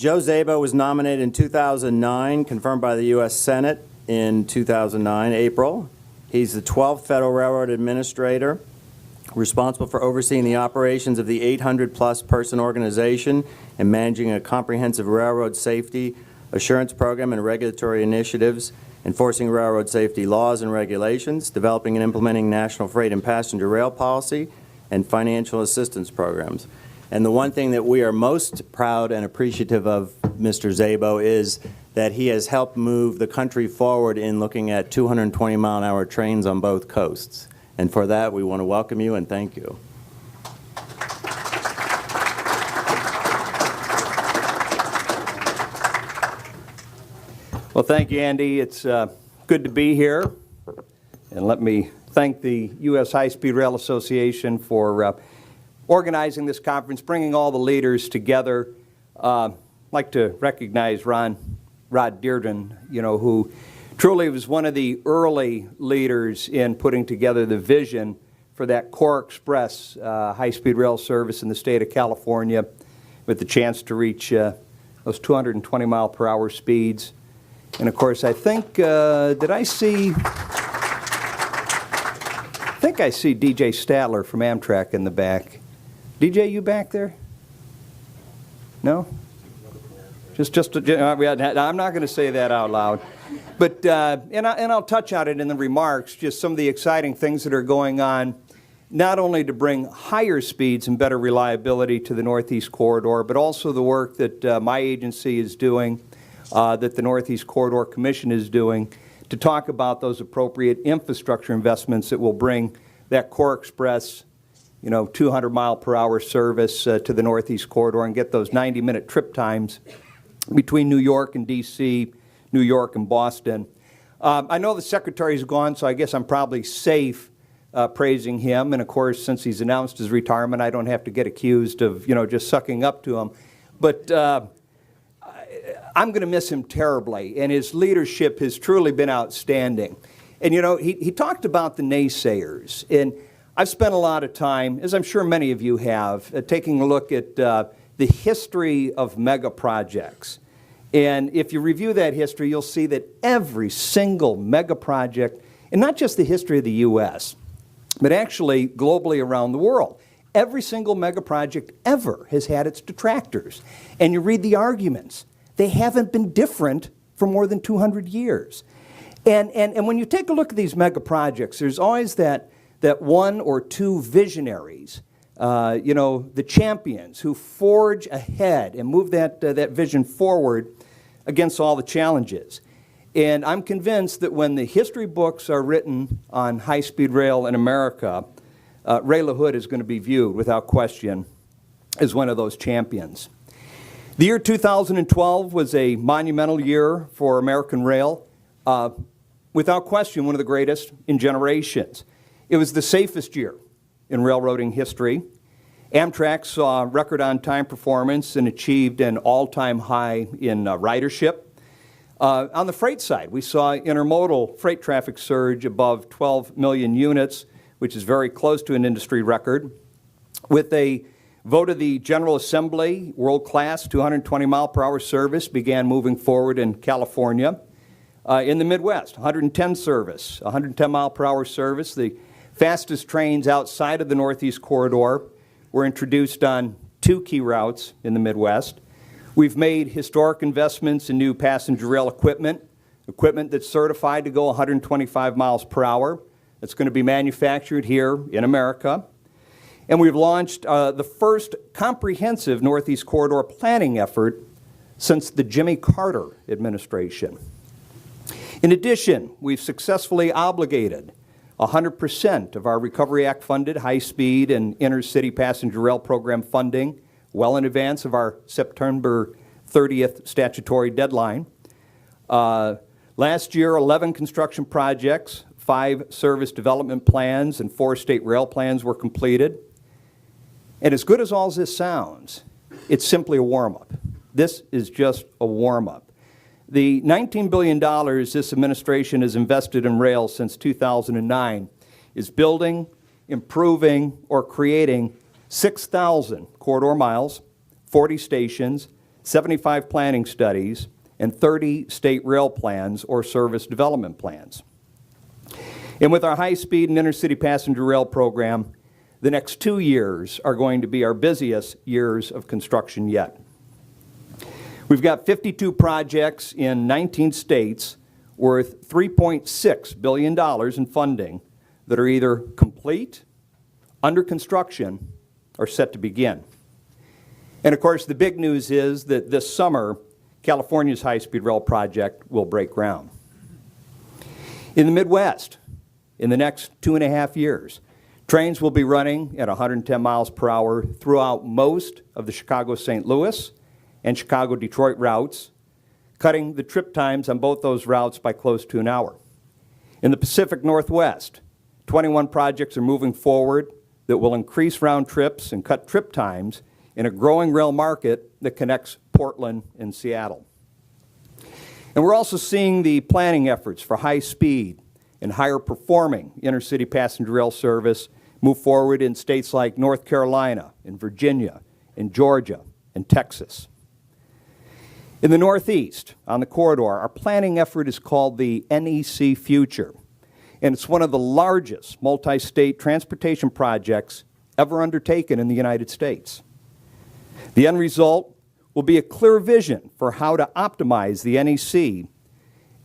Joe Szabo was nominated in 2009, confirmed by the U.S. Senate in 2009, April. He's the 12th Federal Railroad Administrator, responsible for overseeing the operations of the 800-plus person organization and managing a comprehensive railroad safety assurance program and regulatory initiatives, enforcing railroad safety laws and regulations, developing and implementing national freight and passenger rail policy, and financial assistance programs. And the one thing that we are most proud and appreciative of Mr. Szabo is that he has helped move the country forward in looking at 220-mile-an-hour trains on both coasts. And for that, we want to welcome you and thank you. Well, thank you, Andy. It's good to be here. And let me thank the U.S. High-Speed Rail Association for organizing this conference, bringing all the leaders together. I'd like to recognize Rod Dearden, who truly was one of the early leaders in putting together the vision for that Core Express high-speed rail service in the state of California, with the chance to reach those 220-mile-per-hour speeds. And of course, I think, I think I see DJ Statler from Amtrak in the back. DJ, you back there? No? I'm not going to say that out loud. But, and I'll touch on it in the remarks, just some of the exciting things that are going on, not only to bring higher speeds and better reliability to the Northeast Corridor, but also the work that my agency is doing, that the Northeast Corridor Commission is doing, to talk about those appropriate infrastructure investments that will bring that Core Express 200-mile-per-hour service to the Northeast Corridor and get those 90-minute trip times between New York and D.C., New York and Boston. I know the Secretary's gone, so I guess I'm probably safe praising him. And of course, since he's announced his retirement, I don't have to get accused of, just sucking up to him. But I'm going to miss him terribly, and his leadership has truly been outstanding. And he talked about the naysayers, and I've spent a lot of time, as I'm sure many of you have, taking a look at the history of mega projects. And if you review that history, you'll see that every single mega project, and not just the history of the U.S., but actually globally around the world, every single mega project ever has had its detractors. And you read the arguments. They haven't been different for more than 200 years. And when you take a look at these mega projects, there's always that one or two visionaries, the champions who forge ahead and move that vision forward against all the challenges. And I'm convinced that when the history books are written on high-speed rail in America, Ray LaHood is going to be viewed, without question, as one of those champions. The year 2012 was a monumental year for American rail. Without question, one of the greatest in generations. It was the safest year in railroading history. Amtrak saw record on-time performance and achieved an all-time high in ridership. On the freight side, we saw intermodal freight traffic surge above 12 million units, which is very close to an industry record. With a vote of the General Assembly, world-class 220-mile-per-hour service began moving forward in California. In the Midwest, 110 service, 110-mile-per-hour service. The fastest trains outside of the Northeast Corridor were introduced on two key routes in the Midwest. We've made historic investments in new passenger rail equipment that's certified to go 125 miles per hour. That's going to be manufactured here in America. And we've launched the first comprehensive Northeast Corridor planning effort since the Jimmy Carter administration. In addition, we've successfully obligated 100% of our Recovery Act funded high-speed and intercity passenger rail program funding well in advance of our September 30th statutory deadline. Last year, 11 construction projects, 5 service development plans, and 4 state rail plans were completed. And as good as all this sounds, it's simply a warm-up. This is just a warm-up. The $19 billion this administration has invested in rail since 2009 is building, improving, or creating 6,000 corridor miles, 40 stations, 75 planning studies, and 30 state rail plans or service development plans. And with our high-speed and intercity passenger rail program, the next 2 years are going to be our busiest years of construction yet. We've got 52 projects in 19 states worth $3.6 billion in funding that are either complete, under construction, or set to begin. And of course, the big news is that this summer, California's high-speed rail project will break ground. In the Midwest, in the next 2.5 years, trains will be running at 110 miles per hour throughout most of the Chicago-St. Louis and Chicago-Detroit routes, cutting the trip times on both those routes by close to an hour. In the Pacific Northwest, 21 projects are moving forward that will increase round trips and cut trip times in a growing rail market that connects Portland and Seattle. And we're also seeing the planning efforts for high speed and higher performing intercity passenger rail service move forward in states like North Carolina and Virginia and Georgia and Texas. In the Northeast, on the corridor, our planning effort is called the NEC Future, and it's one of the largest multi-state transportation projects ever undertaken in the United States. The end result will be a clear vision for how to optimize the NEC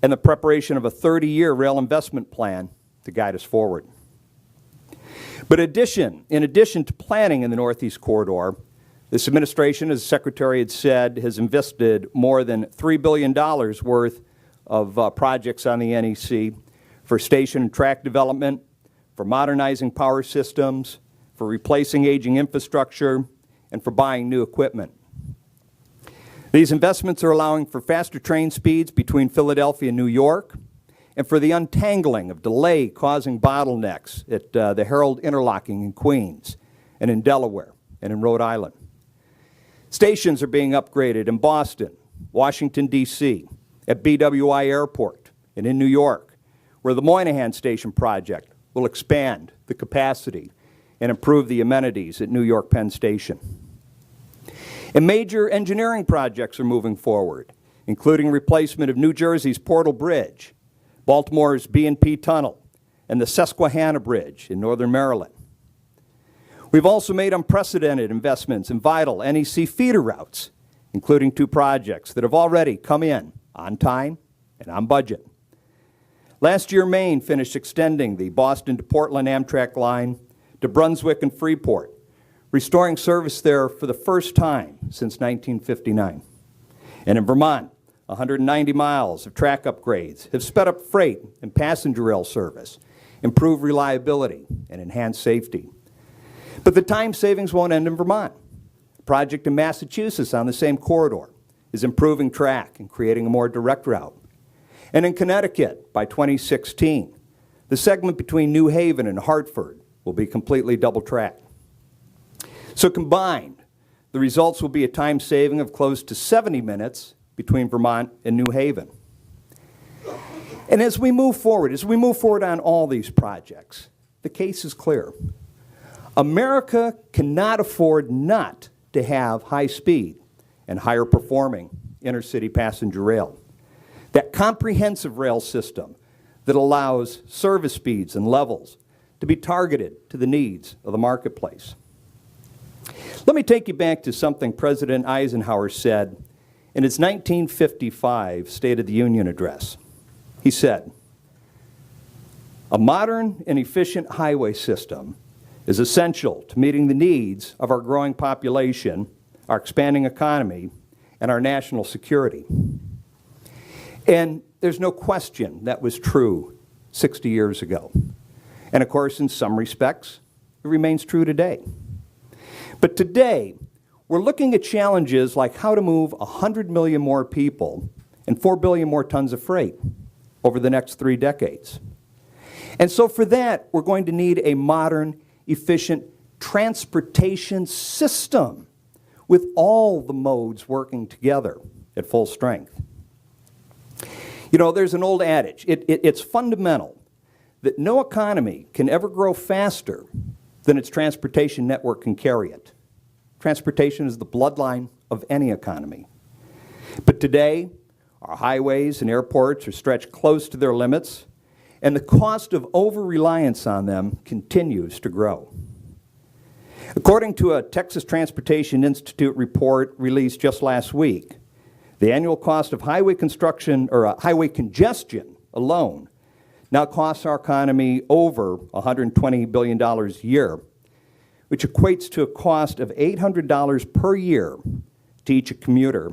and the preparation of a 30-year rail investment plan to guide us forward. But in addition to planning in the Northeast Corridor, this administration, as the Secretary had said, has invested more than $3 billion worth of projects on the NEC for station and track development, for modernizing power systems, for replacing aging infrastructure, and for buying new equipment. These investments are allowing for faster train speeds between Philadelphia and New York, and for the untangling of delay causing bottlenecks at the Herald Interlocking in Queens, and in Delaware, and in Rhode Island. Stations are being upgraded in Boston, Washington, D.C., at BWI Airport, and in New York, where the Moynihan Station project will expand the capacity and improve the amenities at New York Penn Station. And major engineering projects are moving forward, including replacement of New Jersey's Portal Bridge, Baltimore's B&P Tunnel, and the Susquehanna Bridge in northern Maryland. We've also made unprecedented investments in vital NEC feeder routes, including 2 projects that have already come in on time and on budget. Last year, Maine finished extending the Boston to Portland Amtrak line to Brunswick and Freeport, restoring service there for the first time since 1959. And in Vermont, 190 miles of track upgrades have sped up freight and passenger rail service, improved reliability, and enhanced safety. But the time savings won't end in Vermont. A project in Massachusetts on the same corridor is improving track and creating a more direct route. And in Connecticut, by 2016, the segment between New Haven and Hartford will be completely double-tracked. So combined, the results will be a time saving of close to 70 minutes between Vermont and New Haven. And as we move forward on all these projects, the case is clear. America cannot afford not to have high speed and higher performing intercity passenger rail. That comprehensive rail system that allows service speeds and levels to be targeted to the needs of the marketplace. Let me take you back to something President Eisenhower said in his 1955 State of the Union address. He said, "A modern and efficient highway system is essential to meeting the needs of our growing population, our expanding economy, and our national security." And there's no question that was true 60 years ago. And of course, in some respects, it remains true today. But today, we're looking at challenges like how to move 100 million more people and 4 billion more tons of freight over the next 3 decades. And so for that, we're going to need a modern, efficient transportation system with all the modes working together at full strength. You know, there's an old adage, it's fundamental that no economy can ever grow faster than its transportation network can carry it. Transportation is the bloodline of any economy. But today, our highways and airports are stretched close to their limits, and the cost of over-reliance on them continues to grow. According to a Texas Transportation Institute report released just last week, the annual cost of highway construction, or highway congestion alone, now costs our economy over $120 billion a year, which equates to a cost of $800 per year to each commuter,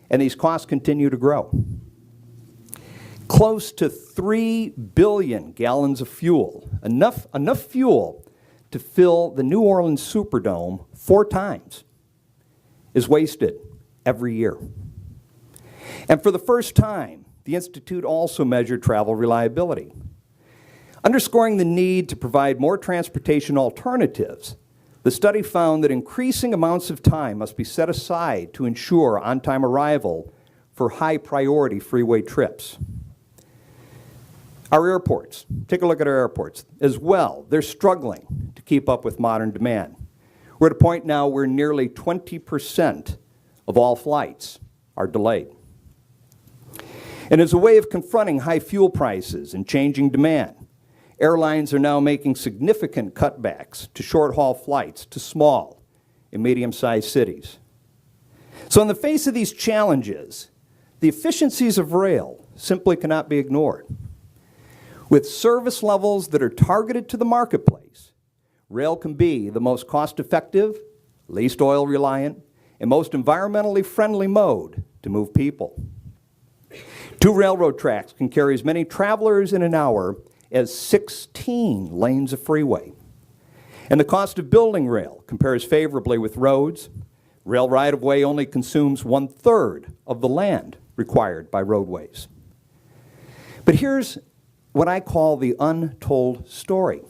and these costs continue to grow. Close to 3 billion gallons of fuel, enough fuel to fill the New Orleans Superdome 4 times, is wasted every year. And for the first time, the Institute also measured travel reliability. Underscoring the need to provide more transportation alternatives, the study found that increasing amounts of time must be set aside to ensure on-time arrival for high-priority freeway trips. Our airports, take a look at our airports as well. They're struggling to keep up with modern demand. We're at a point now where nearly 20% of all flights are delayed. And as a way of confronting high fuel prices and changing demand, airlines are now making significant cutbacks to short-haul flights to small and medium-sized cities. So in the face of these challenges, the efficiencies of rail simply cannot be ignored. With service levels that are targeted to the marketplace, rail can be the most cost-effective, least oil-reliant, and most environmentally friendly mode to move people. 2 railroad tracks can carry as many travelers in an hour as 16 lanes of freeway. And the cost of building rail compares favorably with roads. Rail right-of-way only consumes 1/3 of the land required by roadways. But here's what I call the untold story.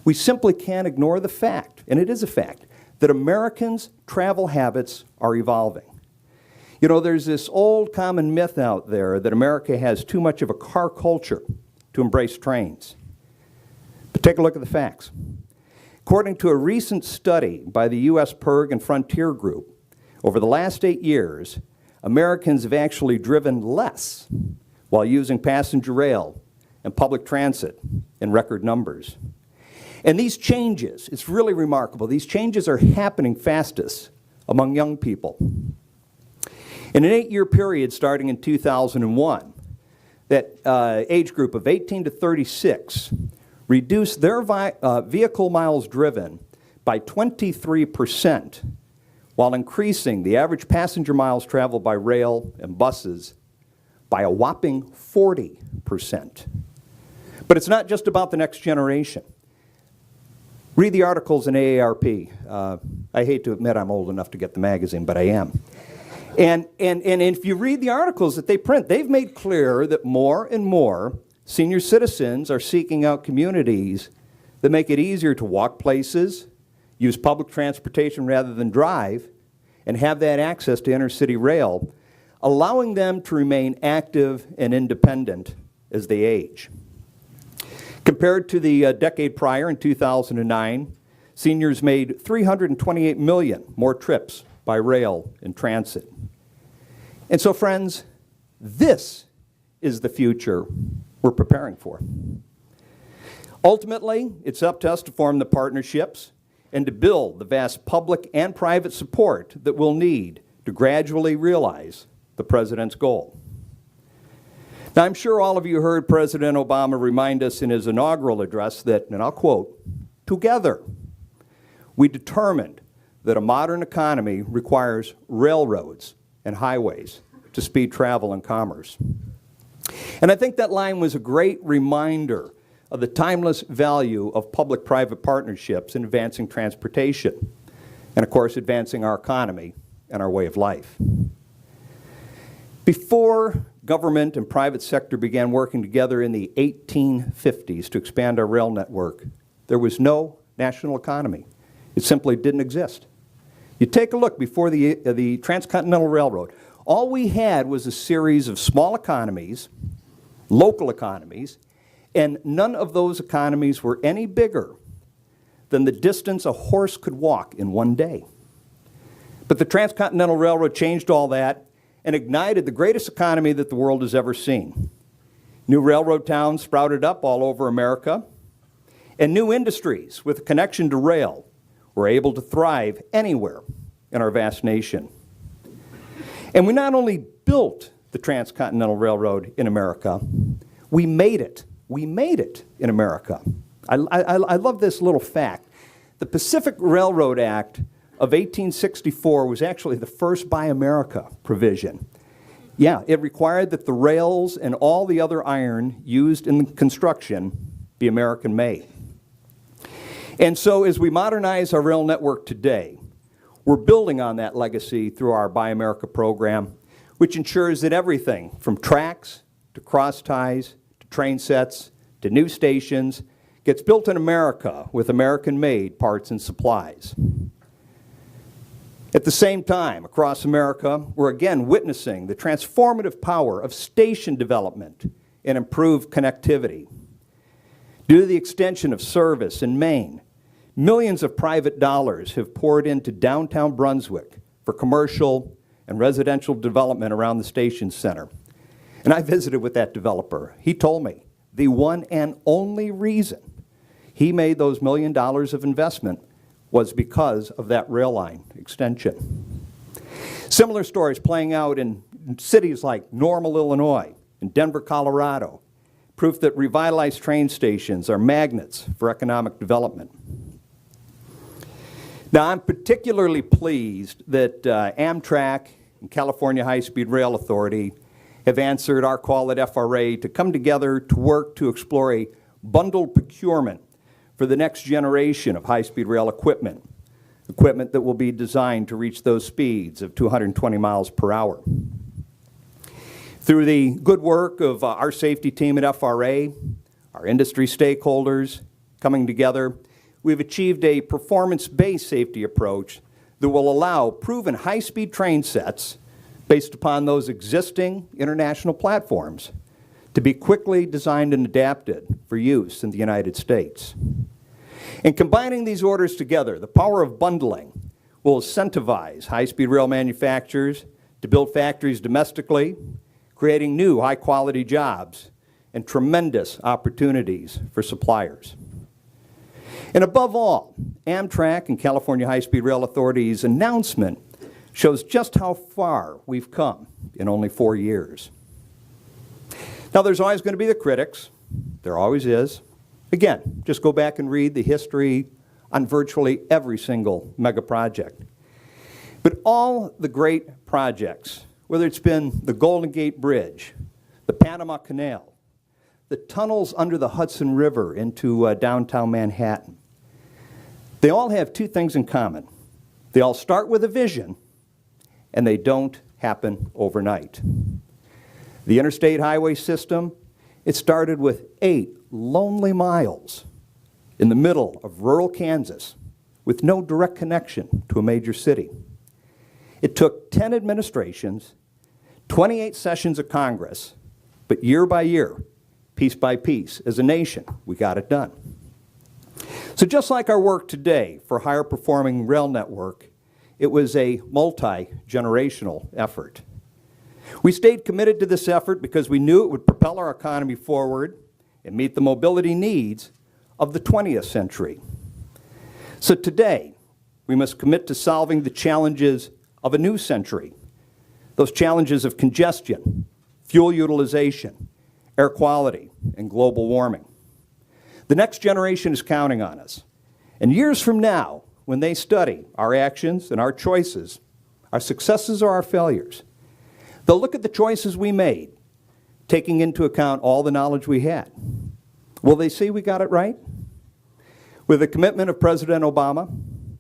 We simply can't ignore the fact, and it is a fact, that Americans' travel habits are evolving. You know, there's this old common myth out there that America has too much of a car culture to embrace trains. But take a look at the facts. According to a recent study by the U.S. PERG and Frontier Group, over the last 8 years, Americans have actually driven less while using passenger rail and public transit in record numbers. And these changes, it's really remarkable, these changes are happening fastest among young people. In an 8-year period starting in 2001, that age group of 18 to 36 reduced their vehicle miles driven by 23%, while increasing the average passenger miles traveled by rail and buses by a whopping 40%. But it's not just about the next generation. Read the articles in AARP. I hate to admit I'm old enough to get the magazine, but I am. And if you read the articles that they print, they've made clear that more and more senior citizens are seeking out communities that make it easier to walk places, use public transportation rather than drive, and have that access to inner-city rail, allowing them to remain active and independent as they age. Compared to the decade prior, in 2009, seniors made 328 million more trips by rail and transit. And so, friends, this is the future we're preparing for. Ultimately, it's up to us to form the partnerships and to build the vast public and private support that we'll need to gradually realize the President's goal. Now, I'm sure all of you heard President Obama remind us in his inaugural address that, and I'll quote, "Together, we determined that a modern economy requires railroads and highways to speed travel and commerce." And I think that line was a great reminder of the timeless value of public-private partnerships in advancing transportation and, of course, advancing our economy and our way of life. Before government and private sector began working together in the 1850s to expand our rail network, there was no national economy. It simply didn't exist. You take a look before the Transcontinental Railroad. All we had was a series of small economies, local economies, and none of those economies were any bigger than the distance a horse could walk in one day. But the Transcontinental Railroad changed all that, and ignited the greatest economy that the world has ever seen. New railroad towns sprouted up all over America, and new industries with a connection to rail were able to thrive anywhere in our vast nation. And we not only built the Transcontinental Railroad in America, we made it. We made it in America. I love this little fact. The Pacific Railroad Act of 1864 was actually the first Buy America provision. Yeah, it required that the rails and all the other iron used in construction be American-made. And so as we modernize our rail network today, we're building on that legacy through our Buy America program, which ensures that everything from tracks to cross ties to train sets to new stations gets built in America with American-made parts and supplies. At the same time, across America, we're again witnessing the transformative power of station development and improved connectivity. Due to the extension of service in Maine, millions of private dollars have poured into downtown Brunswick for commercial and residential development around the station center. And I visited with that developer. He told me the one and only reason he made those $1 million of investment was because of that rail line extension. Similar stories playing out in cities like Normal, Illinois, and Denver, Colorado, proof that revitalized train stations are magnets for economic development. Now, I'm particularly pleased that Amtrak and California High-Speed Rail Authority have answered our call at FRA to come together to work to explore a bundled procurement for the next generation of high-speed rail equipment that will be designed to reach those speeds of 220 miles per hour. Through the good work of our safety team at FRA, our industry stakeholders coming together, we've achieved a performance-based safety approach that will allow proven high-speed train sets based upon those existing international platforms to be quickly designed and adapted for use in the United States. And combining these orders together, the power of bundling will incentivize high-speed rail manufacturers to build factories domestically, creating new high-quality jobs and tremendous opportunities for suppliers. And above all, Amtrak and California High-Speed Rail Authority's announcement shows just how far we've come in only 4 years. Now, there's always going to be the critics. There always is. Again, just go back and read the history on virtually every single mega project. But all the great projects, whether it's been the Golden Gate Bridge, the Panama Canal, the tunnels under the Hudson River into downtown Manhattan, they all have two things in common. They all start with a vision, and they don't happen overnight. The interstate highway system, it started with 8 lonely miles in the middle of rural Kansas with no direct connection to a major city. It took 10 administrations, 28 sessions of Congress, but year by year, piece by piece, as a nation, we got it done. So just like our work today for a higher performing rail network, it was a multi-generational effort. We stayed committed to this effort because we knew it would propel our economy forward and meet the mobility needs of the 20th century. So today, we must commit to solving the challenges of a new century, those challenges of congestion, fuel utilization, air quality, and global warming. The next generation is counting on us. And years from now, when they study our actions and our choices, our successes or our failures, they'll look at the choices we made, taking into account all the knowledge we had. Will they see we got it right? With the commitment of President Obama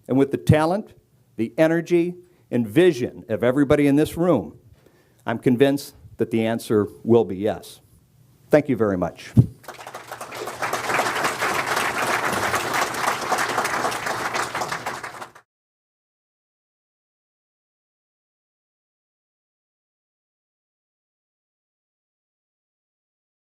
and with the talent, the energy, and vision of everybody in this room, I'm convinced that the answer will be yes. Thank you very much.